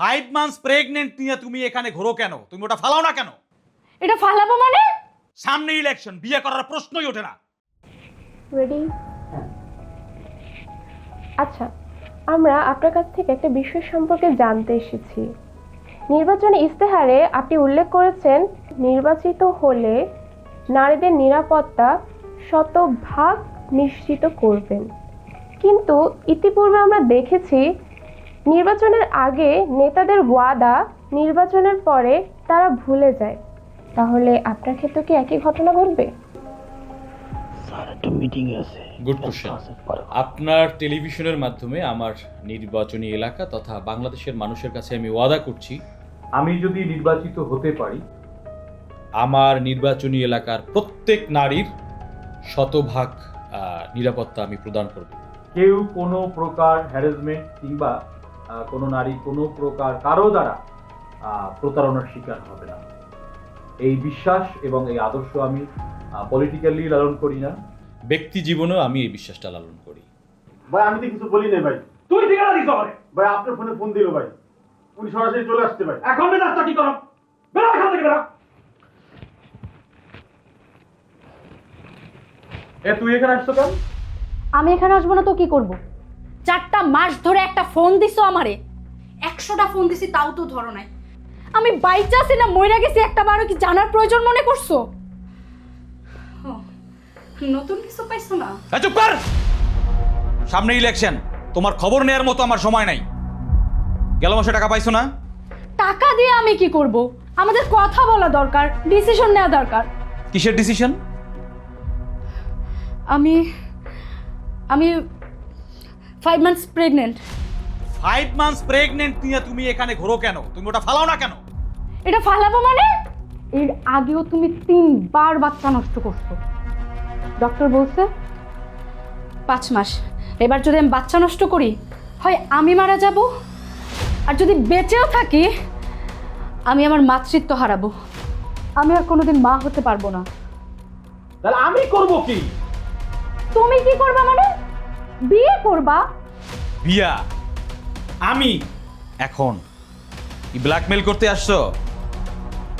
5 months pregnant নিয়ে তুমি এখানে ঘোরো কেন? তুমি ওটা ফালাও না কেন? এটা ফালাবো মানে? সামনে ইলেকশন, বিয়ে করার প্রশ্নই ওঠে না। রেডি? আচ্ছা, আমরা আপনার কাছ থেকে একটা বিষয় সম্পর্কে জানতে এসেছি। নির্বাচনী ইস্তেহারে আপনি উল্লেখ করেছেন নির্বাচিত হলে নারীদের নিরাপত্তা শতভাগ নিশ্চিত করবেন, কিন্তু ইতিপূর্বে আমরা দেখেছি নির্বাচনের আগে নেতাদের ওয়াদা নির্বাচনের পরে তারা ভুলে যায়। তাহলে আপনার ক্ষেত্রে কি একই ঘটনা ঘটবে? Good question. আপনার টেলিভিশনের মাধ্যমে আমার নির্বাচনী এলাকা তথা বাংলাদেশের মানুষের কাছে আমি ওয়াদা করছি, আমি যদি নির্বাচিত হতে পারি আমার নির্বাচনী এলাকার প্রত্যেক নারীর শতভাগ নিরাপত্তা আমি প্রদান করব। কেউ কোনো প্রকার হ্যারাসমেন্ট কিংবা কোনো নারী কোনো প্রকার কারো দ্বারা প্রতারণার শিকার হবে না। এই বিশ্বাস এবং এই আদর্শ আমি পলিটিক্যালি লালন করি না, ব্যক্তি জীবনেও আমি এই বিশ্বাসটা লালন করি। ভাই আমি তো কিছু বলি নাই ভাই। তুই ঠিকানা দিছ আমারে? ভাই আপনার ফোনে ফোন দিল ভাই, উনি সরাসরি চলে আসতে ভাই। এখন রাস্তা কি করো? বেরো এখান থেকে, বেরো। তুই এখানে আসছো কেন? আমি এখানে আসবো না তো কি করব? 4টা মাস ধরে একটা ফোন দিছো আমারে, 100টা ফোন দিছি তাও তো ধরো নাই। আমি বাইচা আছি না মইরা গেছি একটা বারও কি জানার প্রয়োজন মনে করছো? নতুন কিছু পাইছো না? চুপ কর। সামনে ইলেকশন, তোমার খবর নেয়ার মতো আমার সময় নাই। গেল মাসে টাকা পাইছো না? টাকা দিয়ে আমি কি করব? আমাদের কথা বলা দরকার, ডিসিশন নেওয়া দরকার। কিসের ডিসিশন? আমি 5 মান্থস প্রেগনেন্ট। 5 মান্থস প্রেগনেন্ট নিয়ে তুমি এখানে ঘোরো কেন? তুমি ওটা ফালাও না কেন? এটা ফালাবো মানে? এর আগেও তুমি 3বার বাচ্চা নষ্ট করছো। ডক্টর বলছে 5 মাস। এবার যদি আমি বাচ্চা নষ্ট করি, হয় আমি মারা যাব, আর যদি বেঁচেও থাকি আমি আমার মাতৃত্ব হারাবো। আমি আর কোনোদিন মা হতে পারবো না। তাহলে আমি করব কি? তুমি কি করবা মানে? বিয়ে করবা? বিয়া? আমি এখন কি ব্ল্যাকমেল করতে আসছো?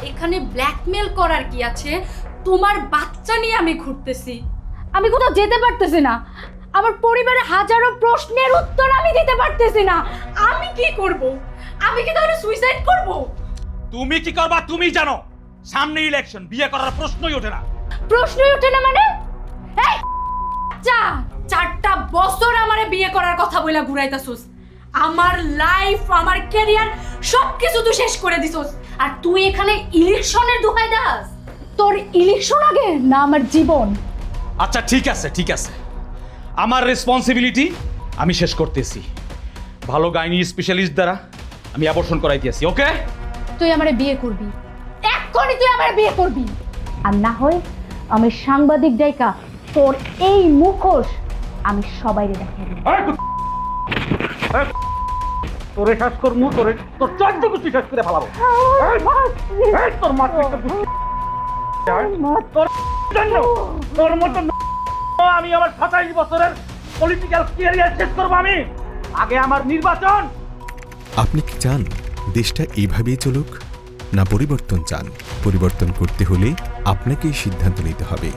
এখানে ব্ল্যাকমেল করার কি আছে? তোমার বাচ্চা নিয়ে আমি ঘুরতেছি, আমি কোথাও যেতে পারতেছি না, আমার পরিবারে হাজারো প্রশ্নের উত্তর আমি দিতে পারতেছি না। আমি কি করব? আমি কি তাহলে সুইসাইড করব? তুমি কি করবা তুমি জানো। সামনে ইলেকশন, বিয়ে করার প্রশ্নই ওঠে না। প্রশ্নই ওঠে না মানে? এই যা, 4টা বছর আমারে বিয়ে করার কথা বইলা ঘুরাইতাছস। আমার লাইফ, আমার ক্যারিয়ার সবকিছু তুই শেষ করে দিছস, আর তুই এখানে ইলেকশনের দোহাই দাস। তোর ইলেকশন আগে না আমার জীবন? আচ্ছা ঠিক আছে, ঠিক আছে, আমার রেসপন্সিবিলিটি আমি শেষ করতেছি। ভালো গাইনি স্পেশালিস্ট দ্বারা আমি অ্যাবর্শন করাইতেছি। ওকে? তুই আমারে বিয়ে করবি, এক্ষুনি তুই আমারে বিয়ে করবি, আর না হয় আমি সাংবাদিক ডাইকা তোর এই মুখোশ আমি সবাইরে দেখাই দেব। তোরে শেষ করমু, তোর 14 গুষ্টি শেষ করে ফেলাবো। তোর মাতৃত্ব তোর মতো আমি আমার 27 বছরের পলিটিক্যাল ক্যারিয়ার শেষ করবো আমি। আগে আমার নির্বাচন। আপনি কি চান দেশটা এইভাবেই চলুক, না পরিবর্তন চান? পরিবর্তন করতে হলে আপনাকেই সিদ্ধান্ত নিতে হবে।